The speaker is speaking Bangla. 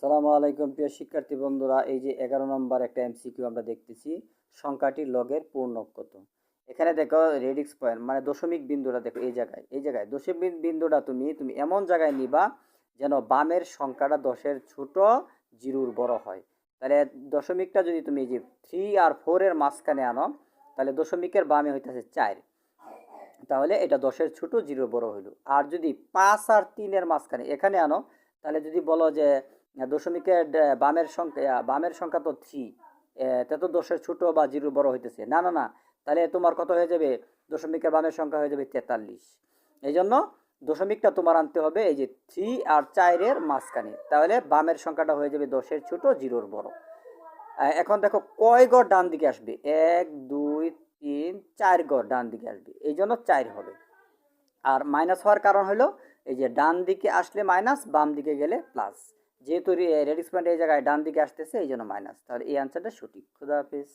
আসসালামু আলাইকুম প্রিয় শিক্ষার্থী বন্ধুরা, এই যে 11 নম্বর একটা এমসিকিউ আমরা দেখতেছি, সংখ্যাটির লগের পূর্ণক কত। এখানে দেখো রেডিক্স পয়েন্ট মানে দশমিক বিন্দুটা দেখো, এই জায়গায় দশমিক বিন্দুটা তুমি এমন জায়গায় নিবা যেন বামের সংখ্যাটা 10-এর ছোট, জিরোর বড় হয়। তাহলে দশমিকটা যদি তুমি এই যে 3 আর 4 এর মাঝখানে আনো, তাহলে দশমিকের বামে হইতেছে 4, তাহলে এটা 10-এর ছোট, জিরোর বড় হইল। আর যদি 5 আর 3 এর মাঝখানে এখানে আনো, তাহলে যদি বলো যে দশমিকের বামের সংখ্যা তো 3, তা তো 10-এর ছোট বা জিরো বড় হইতেছে না, না, না। তাহলে তোমার কত হয়ে যাবে? দশমিকের বামের সংখ্যা হয়ে যাবে 43। এই জন্য দশমিকটা তোমার আনতে হবে এই যে 3 আর 4 এর মাঝখানে, তাহলে বামের সংখ্যাটা হয়ে যাবে 10-এর ছোট, জিরোর বড়। এখন দেখো কয় গড় ডান দিকে আসবে, 1 2 3 4 গড় ডান দিকে আসবে, এই জন্য 4 হবে। আর মাইনাস হওয়ার কারণ হলো এই যে ডান দিকে আসলে মাইনাস, বাম দিকে গেলে প্লাস। যেহেতু রেডিক্স পয়েন্ট এই জায়গায় ডান দিকে আসতেছে, এই জন্য মাইনাস। তাহলে এই আনসারটা সঠিক। খুদা হাফেজ।